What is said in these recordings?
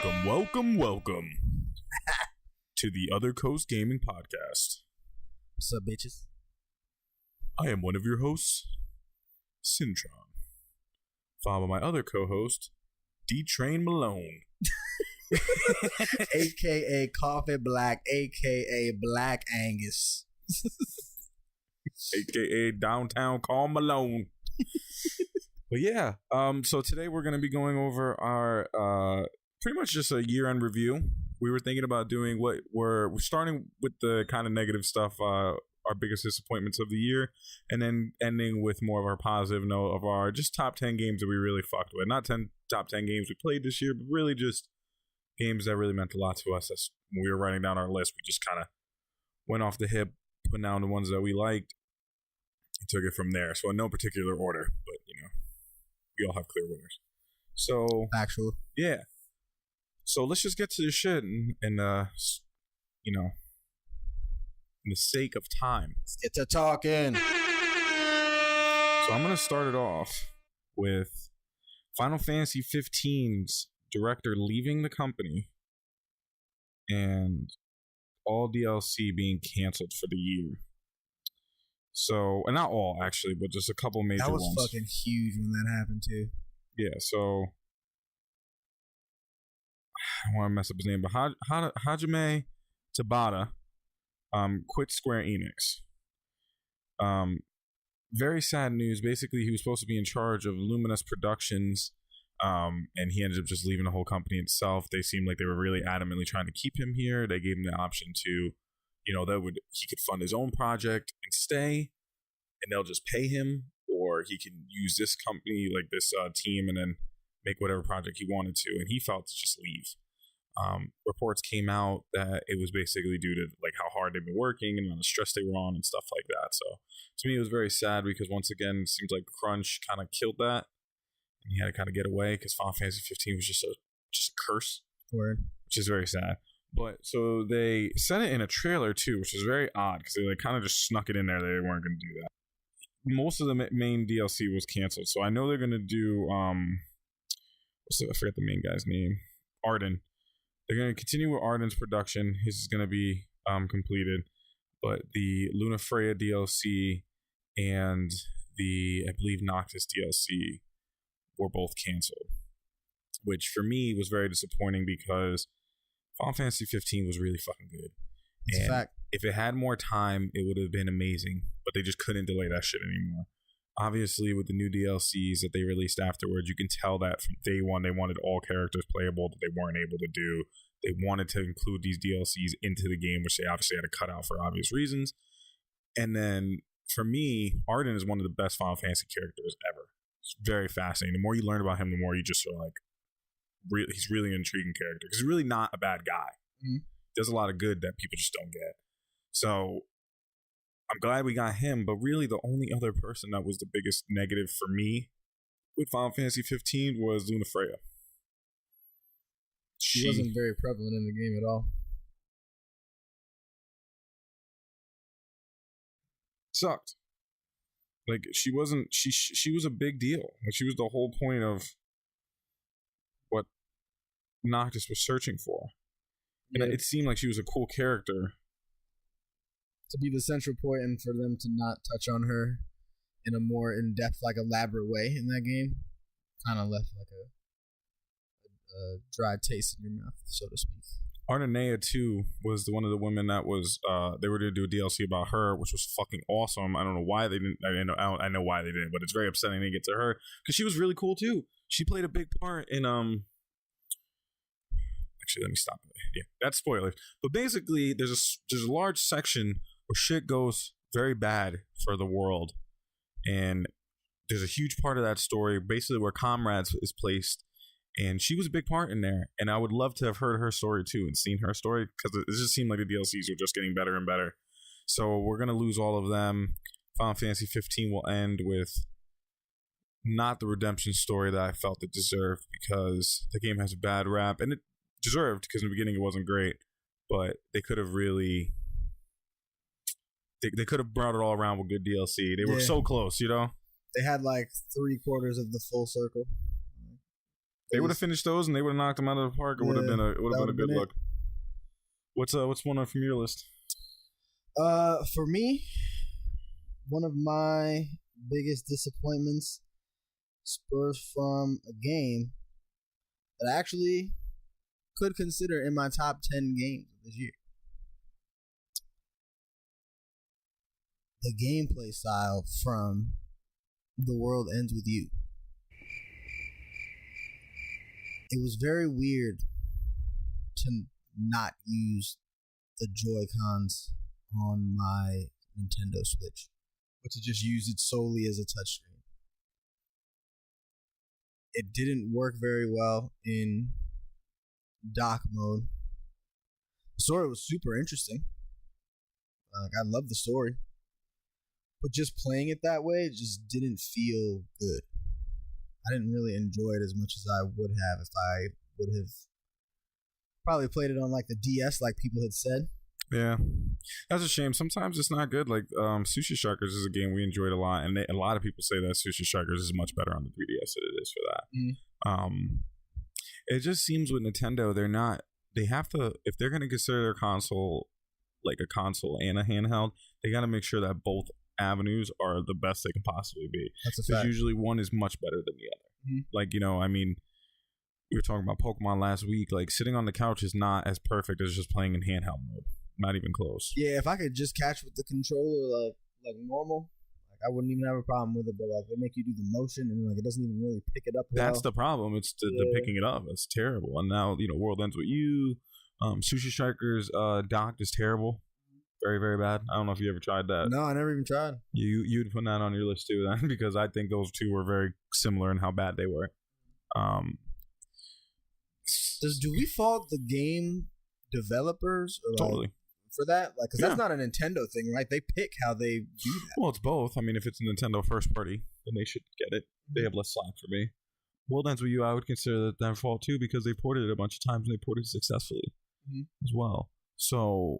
Welcome to the Other Coast Gaming Podcast. What's up, bitches? I am one of your hosts, Syntron, followed by my other co-host, D-Train Malone. A.K.A. Coffee Black, A.K.A. Black Angus. A.K.A. Downtown Carl Malone. But yeah, so today we're going to be going over our pretty much just a year-end review. We were thinking about doing we're starting with the kind of negative stuff, our biggest disappointments of the year, and then ending with more of our positive note of our just top 10 games that we really fucked with. Not top 10 games we played this year, but really just games that really meant a lot to us. As when we were writing down our list, we just kind of went off the hip, put down the ones that we liked, and took it from there. So in no particular order, but we all have clear winners. So Actual. Yeah. So let's just get to the shit and in the sake of time. Let's get to talking. So I'm going to start it off with Final Fantasy 15's director leaving the company and all DLC being canceled for the year. So, and not all actually, but just a couple major ones. That was fucking huge when that happened too. Yeah, so I don't want to mess up his name, but Hajime Tabata quit Square Enix. Very sad news. Basically, he was supposed to be in charge of Luminous Productions, and he ended up just leaving the whole company itself. They seemed like they were really adamantly trying to keep him here. They gave him the option to, he could fund his own project and stay, and they'll just pay him, or he can use this company, like this team, and then make whatever project he wanted to. And he felt to just leave. Reports came out that it was basically due to like how hard they've been working and the stress they were on and stuff like that. So to me, it was very sad because once again, it seems like crunch kind of killed that, and he had to kind of get away because Final Fantasy 15 was just a curse, which is very sad. But so they said it in a trailer too, which is very odd because they like kind of just snuck it in there. They weren't going to do that. Most of the main DLC was canceled, so I know they're going to do I forget the main guy's name, Arden. They're going to continue with Arden's production. His is going to be completed, but the Luna Freya DLC and the, I believe, Noctis DLC were both canceled, which for me was very disappointing because Final Fantasy 15 was really fucking good. It's a fact. If it had more time, it would have been amazing, but they just couldn't delay that shit anymore. Obviously, with the new DLCs that they released afterwards, you can tell that from day one they wanted all characters playable that they weren't able to do. They wanted to include these DLCs into the game, which they obviously had to cut out for obvious reasons. And then, for me, Arden is one of the best Final Fantasy characters ever. It's very fascinating. The more you learn about him, the more you just are like, he's really an intriguing character. Because he's really not a bad guy. Mm-hmm. Does a lot of good that people just don't get. So I'm glad we got him, but really the only other person that was the biggest negative for me with Final Fantasy 15 was Luna Freya. She wasn't very prevalent in the game at all. Sucked. Like she wasn't. She was a big deal. Like she was the whole point of what Noctis was searching for, and it seemed like she was a cool character. To be the central point and for them to not touch on her in a more in-depth, like elaborate way in that game, kind of left like a dry taste in your mouth, so to speak. Ardenea too was one of the women that was they were going to do a DLC about her, which was fucking awesome. I don't know why they didn't. I know why they didn't, but it's very upsetting they get to her because she was really cool too. She played a big part in Actually, let me stop. Yeah, that's spoilers. But basically, there's a large section where shit goes very bad for the world, and there's a huge part of that story, basically where Comrades is placed, and she was a big part in there. And I would love to have heard her story too and seen her story because it just seemed like the DLCs were just getting better and better. So we're gonna lose all of them. Final Fantasy 15 will end with not the redemption story that I felt it deserved because the game has a bad rap, and it deserved because in the beginning it wasn't great, but they could have really they could have brought it all around with good DLC. They were so close, They had like 3/4 of the full circle. They would have finished those and they would have knocked them out of the park. It would have been a good look. What's one on from your list? For me, one of my biggest disappointments spurs from a game that I actually could consider in my top 10 games of this year. The gameplay style from The World Ends With You. It was very weird to not use the Joy-Cons on my Nintendo Switch, but to just use it solely as a touchscreen. It didn't work very well in dock mode. The story was super interesting. I love the story. But just playing it that way just didn't feel good. I didn't really enjoy it as much as I would have if I would have probably played it on like the DS like people had said. Yeah, that's a shame. Sometimes it's not good. Like Sushi Strikers is a game we enjoyed a lot, and a lot of people say that Sushi Strikers is much better on the 3DS than it is for that. It just seems with Nintendo, they have to, if they're going to consider their console like a console and a handheld, they got to make sure that both avenues are the best they can possibly be. That's a fact. Because usually one is much better than the other. Like, I mean, we were talking about Pokemon last week. Like, sitting on the couch is not as perfect as just playing in handheld mode. Not even close. Yeah, if I could just catch with the controller like normal, like I wouldn't even have a problem with it. But like they make you do the motion and like it doesn't even really pick it up well. That's the problem. It's the picking it up. It's terrible. And now World Ends With You. Sushi Strikers docked is terrible. Very, very bad. I don't know if you ever tried that. No, I never even tried. You'd put that on your list too then, because I think those two were very similar in how bad they were. Do we fault the game developers or totally for that? Like, because that's not a Nintendo thing, right? They pick how they do that. Well, it's both. I mean, if it's a Nintendo first party, then they should get it. They have less slack for me. World Ends With You, I would consider that their fault too, because they ported it a bunch of times and they ported it successfully as well. So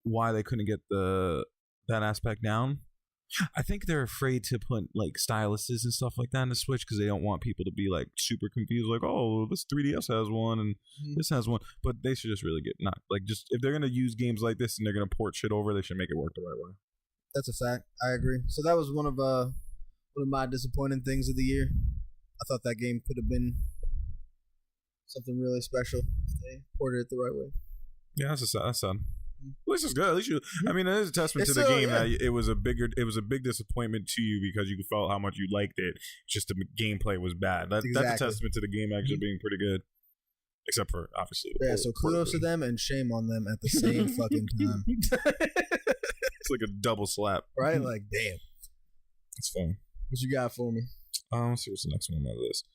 why they couldn't get that aspect down? I think they're afraid to put like styluses and stuff like that in the Switch because they don't want people to be like super confused, like, oh, this 3DS has one and this has one. But they should just really just if they're gonna use games like this and they're gonna port shit over, they should make it work the right way. That's a fact. I agree. So that was one of my disappointing things of the year. I thought that game could have been something really special if they ported it the right way. Yeah, that's sad. At least it's good. At least I mean, it is a testament to the game that it was a big disappointment to you because you felt how much you liked it. Just the gameplay was bad. That's a testament to the game actually being pretty good, except for obviously. So kudos to them and shame on them at the same fucking time. It's like a double slap, right? Like, damn. It's fun. What you got for me? Let's see what's the next one on the list.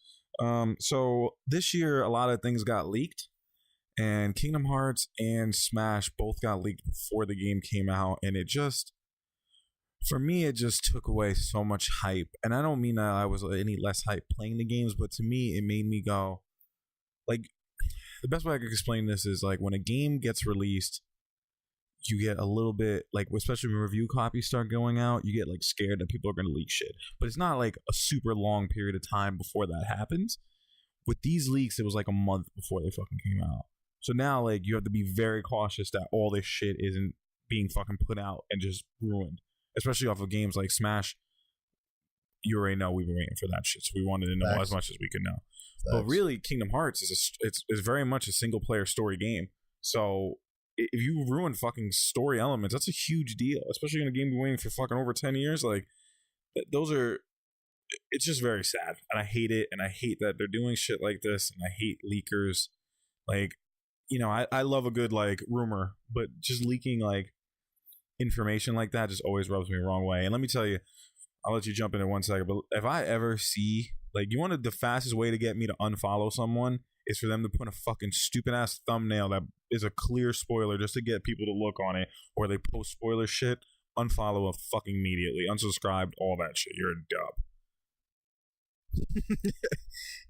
So this year, a lot of things got leaked. And Kingdom Hearts and Smash both got leaked before the game came out. And for me, it just took away so much hype. And I don't mean that I was any less hype playing the games, but to me, it made me go, like, the best way I could explain this is, like, when a game gets released, you get a little bit, like, especially when review copies start going out, you get, like, scared that people are going to leak shit. But it's not, like, a super long period of time before that happens. With these leaks, it was, like, a month before they fucking came out. So now, like, you have to be very cautious that all this shit isn't being fucking put out and just ruined. Especially off of games like Smash. You already know we've been waiting for that shit, so we wanted to know as much as we could know. But really, Kingdom Hearts is very much a single player story game. So if you ruin fucking story elements, that's a huge deal. Especially in a game you're waiting for fucking over 10 years. Like, it's just very sad. And I hate it. And I hate that they're doing shit like this. And I hate leakers. Like, I love a good, like, rumor, but just leaking, like, information like that just always rubs me the wrong way. And let me tell you, I'll let you jump in 1 second, but if I ever see, like, you wanted the fastest way to get me to unfollow someone is for them to put a fucking stupid-ass thumbnail that is a clear spoiler just to get people to look on it, or they post spoiler shit, unfollow them fucking immediately, unsubscribed, all that shit. You're a dub.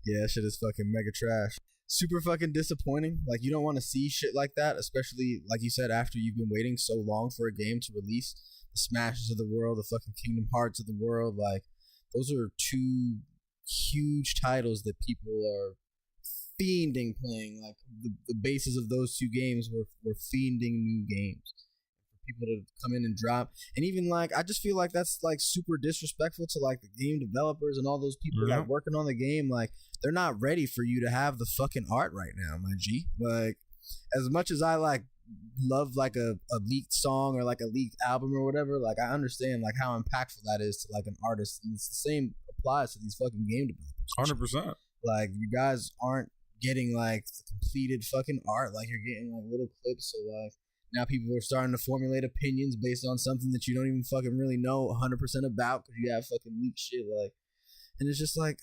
Yeah, that shit is fucking mega trash. Super fucking disappointing. Like, you don't want to see shit like that, especially, like you said, after you've been waiting so long for a game to release. The Smashes of the world, the fucking Kingdom Hearts of the world, like, those are two huge titles that people are fiending playing. Like the basis of those two games were fiending new games for people to come in and drop. And even like I just feel like that's like super disrespectful to like the game developers and all those people like working on the game. Like they're not ready for you to have the fucking art right now, my G. Like as much as I like love like a leaked song or like a leaked album or whatever, like I understand like how impactful that is to like an artist, and it's the same applies to these fucking game developers. 100%. Like you guys aren't getting like the completed fucking art, like you're getting like little clips. So like now people are starting to formulate opinions based on something that you don't even fucking really know 100% about because you have fucking leaked shit. Like, and it's just like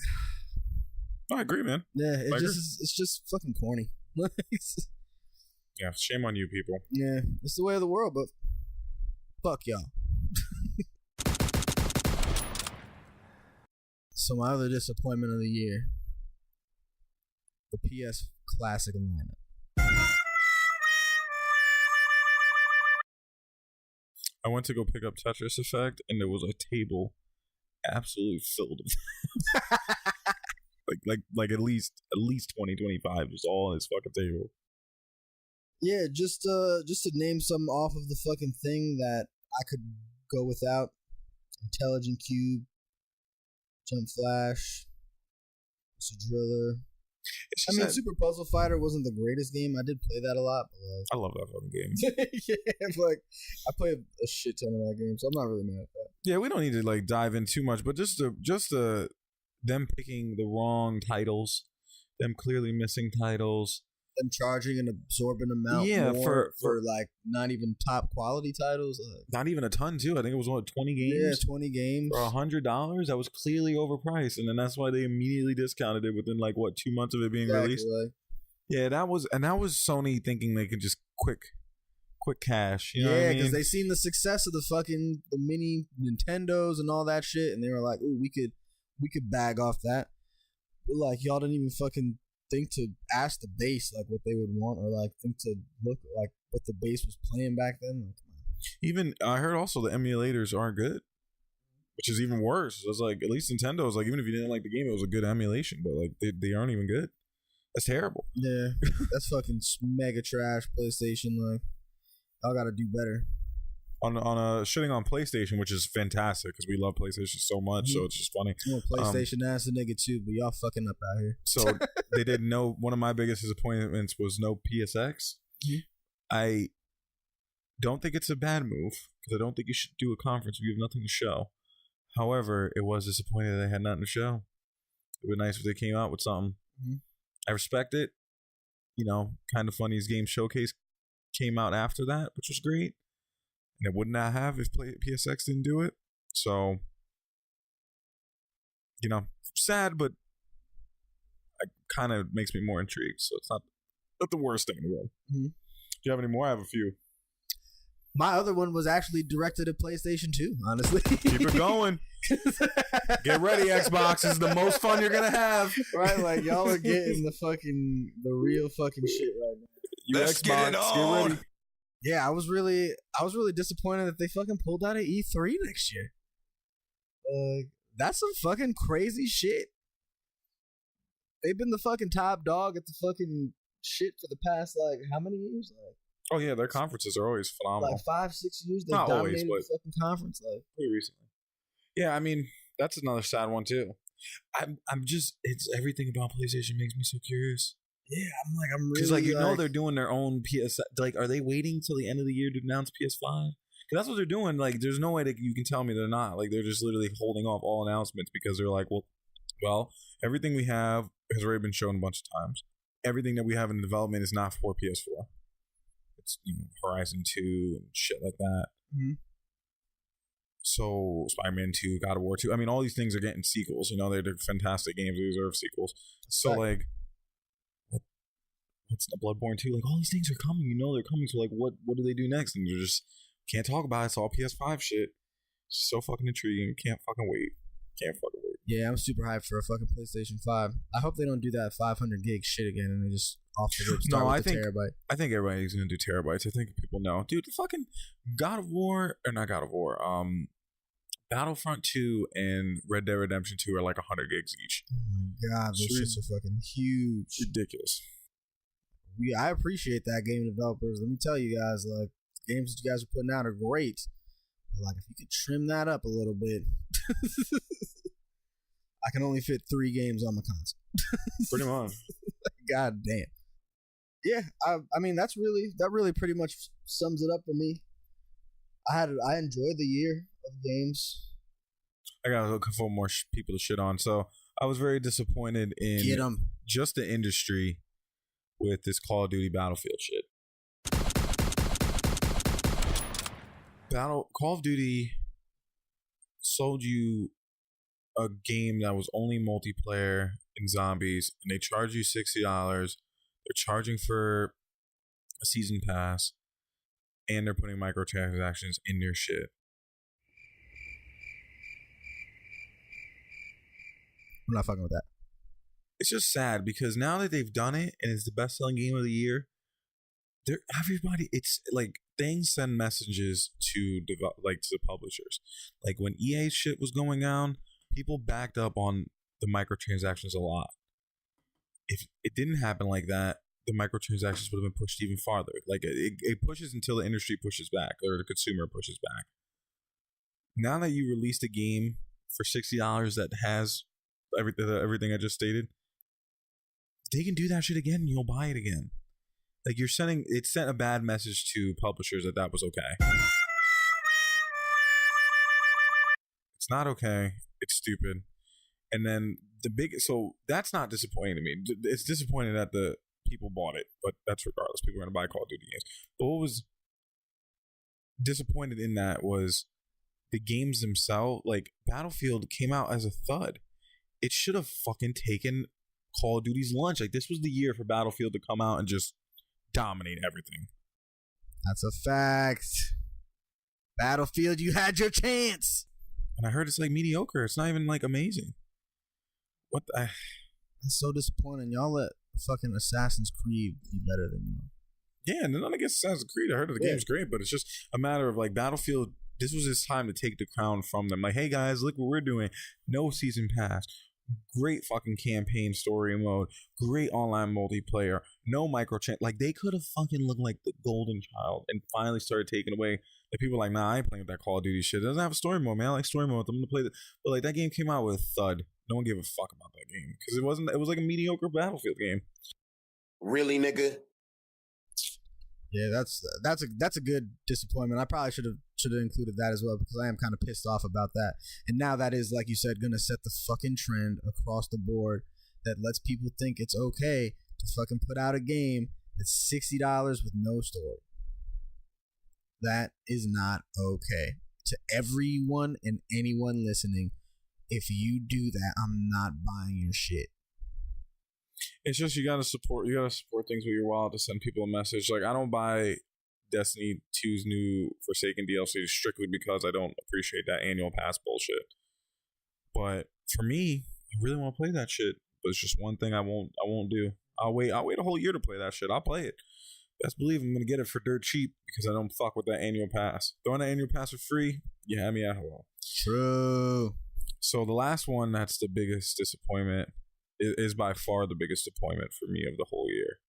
I agree, man. Yeah, it's just fucking corny. Yeah, shame on you people. Yeah, it's the way of the world, but fuck y'all. So my other disappointment of the year, the PS Classic lineup. I went to go pick up Tetris Effect, and there was a table absolutely filled with like at least 20, 25 was all on his fucking table. Yeah, just to name some off of the fucking thing that I could go without: Intelligent Cube, Jump Flash, Mr. Driller. I mean, Super Puzzle Fighter wasn't the greatest game. I did play that a lot, but like, I love that fucking game. Yeah, like I played a shit ton of that game, so I'm not really mad at that. Yeah, we don't need to like dive in too much, but just them picking the wrong titles, them clearly missing titles, them charging an absorbent amount more for like not even top quality titles. Not even a ton too. I think it was only 20 games. Yeah, 20 games for $100. That was clearly overpriced, and then that's why they immediately discounted it within like 2 months of it being released. Like. Yeah, that was Sony thinking they could just quick cash. You know what I mean? Because they seen the success of the mini Nintendos and all that shit, and they were like, "Ooh, we could bag off that." But like, y'all didn't even fucking think to ask the base like what they would want, or like think to look like what the base was playing back then. Like, come on. Even I heard also the emulators aren't good, which is even worse. It's like at least Nintendo's like, even if you didn't like the game, it was a good emulation, but like they aren't even good. That's terrible. Yeah, that's fucking mega trash. PlayStation, like y'all got to do better. On shitting on PlayStation, which is fantastic because we love PlayStation so much, so it's just funny. I'm a PlayStation ass a nigga too, but y'all fucking up out here. So they did no. One of my biggest disappointments was no PSX. Mm-hmm. I don't think it's a bad move because I don't think you should do a conference if you have nothing to show. However, it was disappointing that they had nothing to show. It would be nice if they came out with something. Mm-hmm. I respect it. You know, kind of funny. His game showcase came out after that, which was great. And it would not have if PSX didn't do it. So, you know, sad, but it kind of makes me more intrigued. So it's not the worst thing in the world. Mm-hmm. Do you have any more? I have a few. My other one was actually directed at PlayStation 2, honestly. Keep it going. Get ready, Xbox. This is the most fun you're going to have. Right? Like, y'all are getting the real fucking shit right now. Let's get it on. Get ready. Yeah, I was really disappointed that they fucking pulled out of E3 next year. That's some fucking crazy shit. They've been the fucking top dog at the fucking shit for the past, like, how many years? Like, oh yeah, their conferences are always phenomenal. Like 5-6 years, they dominated the fucking conference. Like pretty recently. Yeah, I mean that's another sad one too. I'm just everything about PlayStation makes me so curious. Yeah, I'm really because like know they're doing their own PS. Like, are they waiting till the end of the year to announce PS5? Because that's what they're doing. Like, there's no way that you can tell me they're not. Like, they're just literally holding off all announcements because they're like, well, everything we have has already been shown a bunch of times. Everything that we have in development is not for PS4. It's Horizon 2 and shit like that. Mm-hmm. So SpiderMan 2, God of War 2. I mean, all these things are getting sequels. They're fantastic games. They deserve sequels. So like, what's the Bloodborne 2? Like, all these things are coming. They're coming. So like, what do they do next? And they're just can't talk about it. It's all PS5 shit. It's just so fucking intriguing. Can't fucking wait. Yeah, I'm super hyped for a fucking PlayStation 5. I hope they don't do that 500 gig shit again and they just off the rip start with the terabyte. I think everybody's gonna do terabytes. I think people know. Dude, the fucking God of War, or not God of War, Battlefront 2 and Red Dead Redemption 2 are like 100 gigs each. Oh my god, those shits are fucking huge. Ridiculous. I appreciate that, game developers. Let me tell you guys, like, games that you guys are putting out are great. But like, if you could trim that up a little bit, I can only fit 3 games on my console. Pretty much. God damn. Yeah, I mean that really pretty much sums it up for me. I enjoyed the year of games. I got looking for more people to shit on. So I was very disappointed in just the industry with this Call of Duty Battlefield shit. Call of Duty sold you a game that was only multiplayer and zombies, and they charge you $60. They're charging for a season pass, and they're putting microtransactions in their shit. I'm not fucking with that. It's just sad because now that they've done it and it's the best-selling game of the year, it's like things send messages to to the publishers. Like when EA shit was going down, people backed up on the microtransactions a lot. If it didn't happen like that, the microtransactions would have been pushed even farther. Like it pushes until the industry pushes back or the consumer pushes back. Now that you released a game for $60 that has everything I just stated, they can do that shit again and you'll buy it again. Like it sent a bad message to publishers that was okay. It's not okay. It's stupid. And then so that's not disappointing to me. It's disappointing that the people bought it, but that's regardless. People are going to buy Call of Duty games. But what was disappointed in that was the games themselves. Like Battlefield came out as a thud. It should have fucking taken Call of Duty's lunch. Like this was the year for Battlefield to come out and just dominate everything. That's a fact. Battlefield, you had your chance. And I heard it's like mediocre. It's not even like amazing. What the... That's so disappointing. Y'all let fucking Assassin's Creed be better than y'all. Yeah, and none against Assassin's Creed. I heard the game's great, but it's just a matter of like Battlefield. This was his time to take the crown from them. Like, hey guys, look what we're doing. No season pass. Great fucking campaign story mode. Great online multiplayer. No microtransaction. Like they could have fucking looked like the golden child and finally started taking away. Like people were like, nah, I ain't playing with that Call of Duty shit. It doesn't have a story mode, man. I like story mode. I'm gonna play that. But like that game came out with a thud. No one gave a fuck about that game because it was like a mediocre Battlefield game. Really, nigga? Yeah, that's a good disappointment. I probably should have included that as well because I am kind of pissed off about that. And now that is, like you said, gonna set the fucking trend across the board that lets people think it's okay to fucking put out a game that's $60 with no story. That is not okay. To everyone and anyone listening, if you do that, I'm not buying your shit. It's just you gotta support things with your wallet to send people a message. Like I don't buy Destiny 2's new Forsaken DLC strictly because I don't appreciate that annual pass bullshit. But for me, I really want to play that shit. But it's just one thing I won't do. I'll wait a whole year to play that shit. I'll play it. Best believe I'm gonna get it for dirt cheap because I don't fuck with that annual pass. Throwing that annual pass for free, you have me at hello. True. So the last one that's the biggest disappointment is by far the biggest disappointment for me of the whole year.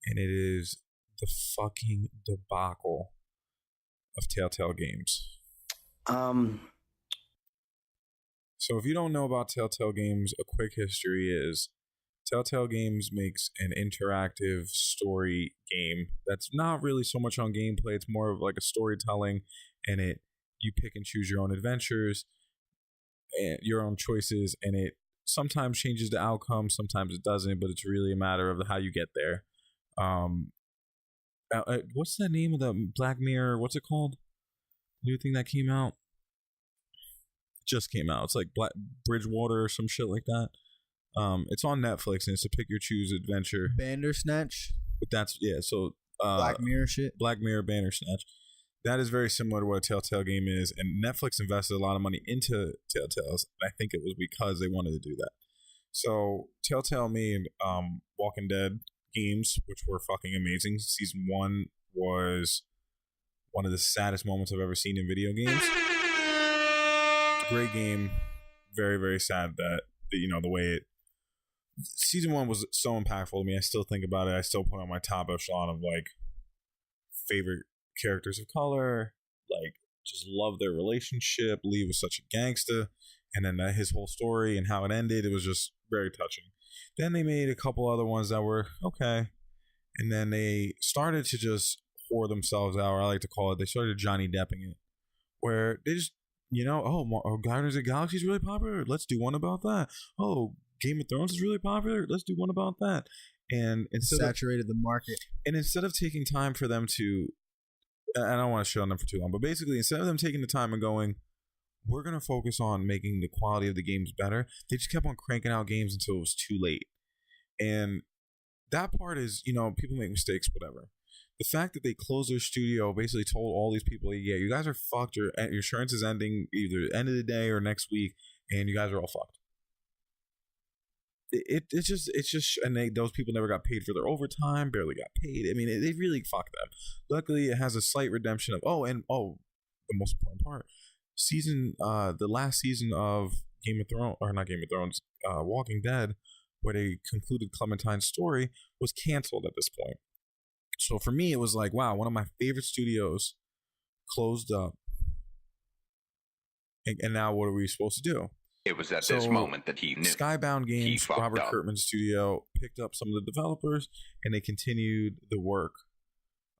And it is the fucking debacle of Telltale Games. So if you don't know about Telltale Games, a quick history is Telltale Games makes an interactive story game that's not really so much on gameplay. It's more of like a storytelling, and you pick and choose your own adventures and your own choices, and it sometimes changes the outcome, sometimes it doesn't, but it's really a matter of how you get there. What's the name of the Black Mirror? What's it called? New thing that came out? It just came out. It's like Bridgewater or some shit like that. It's on Netflix and it's a pick your choose adventure. Bandersnatch. But that's so Black Mirror shit. Black Mirror Bandersnatch. That is very similar to what a Telltale game is, and Netflix invested a lot of money into Telltale's. I think it was because they wanted to do that. So Telltale made Walking Dead games, which were fucking amazing. Season 1 was one of the saddest moments I've ever seen in video games. great game. Very, very sad that the way it. Season 1 was so impactful to me. I still think about it. I still put on my top echelon of like favorite characters of color. Like, just love their relationship. Lee was such a gangster, and then his whole story and how it ended. It was just very touching. Then they made a couple other ones that were okay, and then they started to just whore themselves out. Or I like to call it. They started Johnny Depping it, where they just Guardians of the Galaxy is really popular. Let's do one about that. Oh, Game of Thrones is really popular. Let's do one about that. And saturated the market. And instead of taking time for them to, I don't want to shit on them for too long, but basically instead of them taking the time and going, we're going to focus on making the quality of the games better, they just kept on cranking out games until it was too late. And that part is, people make mistakes, whatever. The fact that they closed their studio, basically told all these people, yeah, you guys are fucked. Your insurance is ending either end of the day or next week, and you guys are all fucked. It's just, and those people never got paid for their overtime, barely got paid. I mean, they really fucked them. Luckily, it has a slight redemption of, the most important part, the last season of Walking Dead, where they concluded Clementine's story, was canceled at this point. So for me, it was like, wow, one of my favorite studios closed up. And now what are we supposed to do? It was at this moment that he knew. Skybound Games, Robert Kirkman's studio, picked up some of the developers, and they continued the work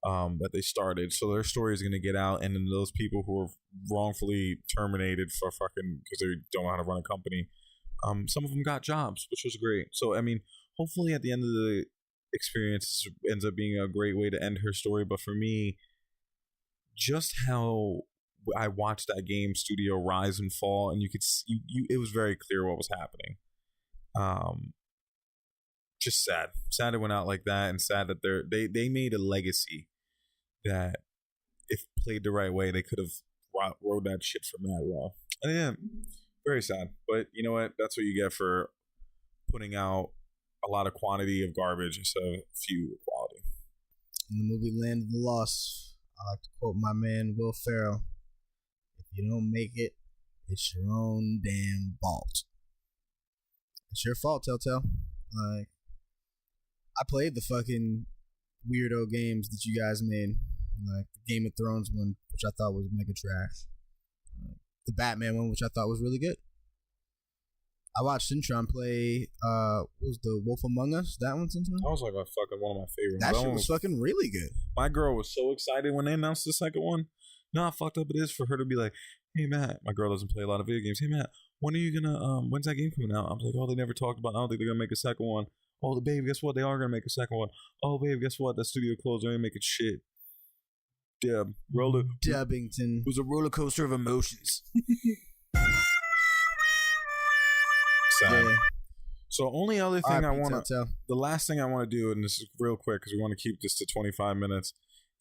that they started. So their story is going to get out, and then those people who were wrongfully terminated for because they don't know how to run a company, some of them got jobs, which was great. So, I mean, hopefully at the end of the experience ends up being a great way to end her story. But for me, just how I watched that game studio rise and fall, and you could see, it was very clear what was happening. Just sad it went out like that, and sad that they made a legacy that, if played the right way, they could have rode that shit for mad well. And yeah, very sad. But you know what? That's what you get for putting out a lot of quantity of garbage instead of few quality. In the movie Land of the Lost, I like to quote my man Will Ferrell: "If you don't make it, it's your own damn fault." It's your fault, Telltale. Like, I played the fucking weirdo games that you guys made, like the Game of Thrones one, which I thought was mega trash. The Batman one, which I thought was really good. I watched Cintron play, what was the Wolf Among Us? That one, Cintron? That was like one of my favorites. That shit was fucking really good. My girl was so excited when they announced the second one. You know how fucked up it is for her to be like, hey, Matt, my girl doesn't play a lot of video games. Hey, Matt, when are you gonna, when's that game coming out? I was like, oh, they never talked about it. I don't think they're gonna make a second one. Oh, babe, guess what? They are gonna make a second one. Oh, babe, guess what? That studio closed. They ain't making shit. Deb, Dubbington. It was a roller coaster of emotions. Sad. Yeah. So only other thing the last thing I want to do, and this is real quick because we want to keep this to 25 minutes,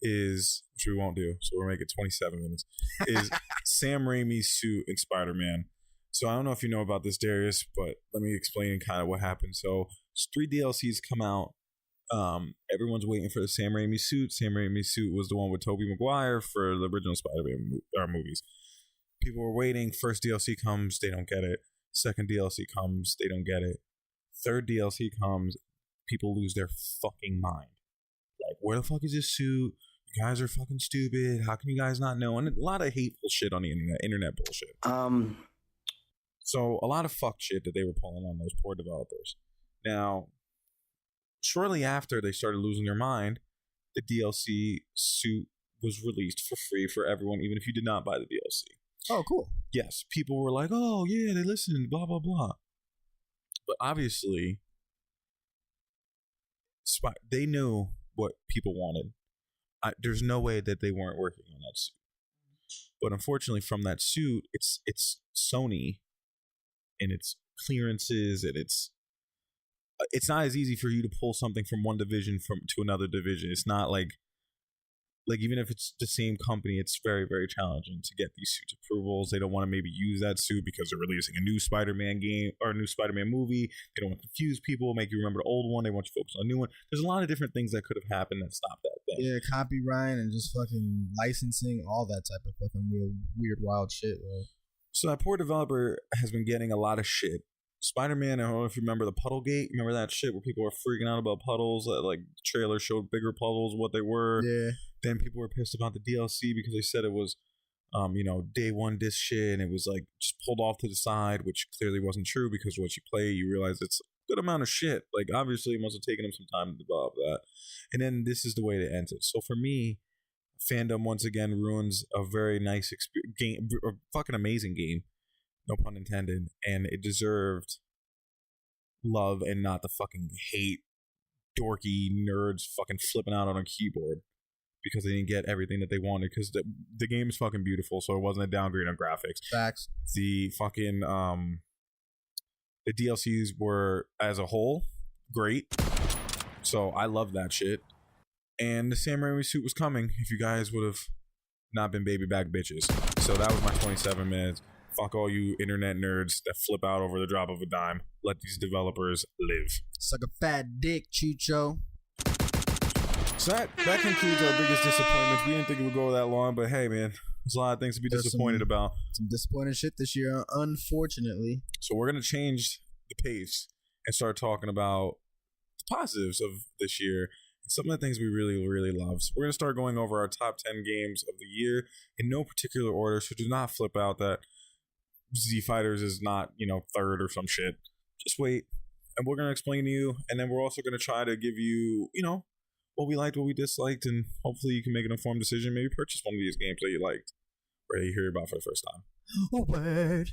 is, which we won't do, so we'll make it 27 minutes, is Sam Raimi's suit in SpiderMan. So I don't know if you know about this, Darius, but let me explain kind of what happened. So 3 DLCs come out. Everyone's waiting for the Sam Raimi suit. Sam Raimi's suit was the one with Tobey Maguire for the original Spider-Man movies. People were waiting. First DLC comes, they don't get it. Second DLC comes, they don't get it. Third DLC comes, people lose their fucking mind. Like, where the fuck is this suit? You guys are fucking stupid. How can you guys not know? And a lot of hateful shit on the internet bullshit. So a lot of fuck shit that they were pulling on those poor developers. Now, shortly after they started losing their mind, the DLC suit was released for free for everyone, even if you did not buy the DLC. Oh, cool. Yes, people were like, oh, yeah, they listened, blah, blah, blah. But obviously, they knew what people wanted. There's no way that they weren't working on that suit. But unfortunately, from that suit, it's Sony, and it's clearances, and it's not as easy for you to pull something from one division to another division. It's not like even if it's the same company, it's very, very challenging to get these suit approvals. They don't want to maybe use that suit because they're releasing a new Spider-Man game or a new Spider-Man movie. They don't want to confuse people, make you remember the old one. They want you to focus on a new one. There's a lot of different things that could have happened that stopped that thing. Yeah, copyright and just fucking licensing, all that type of fucking weird wild shit. Right? So that poor developer has been getting a lot of shit. SpiderMan, I don't know if you remember the Puddlegate. Remember that shit where people were freaking out about puddles? Like the trailer showed bigger puddles, what they were. Yeah. Then people were pissed about the DLC because they said it was, day one disc shit, and it was like just pulled off to the side, which clearly wasn't true because once you play, you realize it's a good amount of shit. Like obviously, it must have taken them some time to develop that. And then this is the way it ends it. So for me, fandom once again ruins a very nice game, a fucking amazing game. No pun intended, and it deserved love and not the fucking hate, dorky nerds fucking flipping out on a keyboard because they didn't get everything that they wanted. Because the game is fucking beautiful, so it wasn't a downgrade on graphics. Facts. The fucking the DLCs were as a whole great, so I love that shit. And the Sam Raimi suit was coming if you guys would have not been baby back bitches. So that was my 27 minutes. Fuck all you internet nerds that flip out over the drop of a dime. Let these developers live. Suck a fat dick, Chucho. So that concludes our biggest disappointments. We didn't think it would go that long, but hey, man, there's a lot of things to be disappointed about. Some disappointing shit this year, unfortunately. So we're going to change the pace and start talking about the positives of this year and some of the things we really, really love. So we're going to start going over our top 10 games of the year in no particular order, so do not flip out that Z Fighters is not, third or some shit. Just wait, and we're going to explain to you, and then we're also going to try to give you, what we liked, what we disliked, and hopefully you can make an informed decision. Maybe purchase one of these games that you liked or that you hear about for the first time. Oh, word.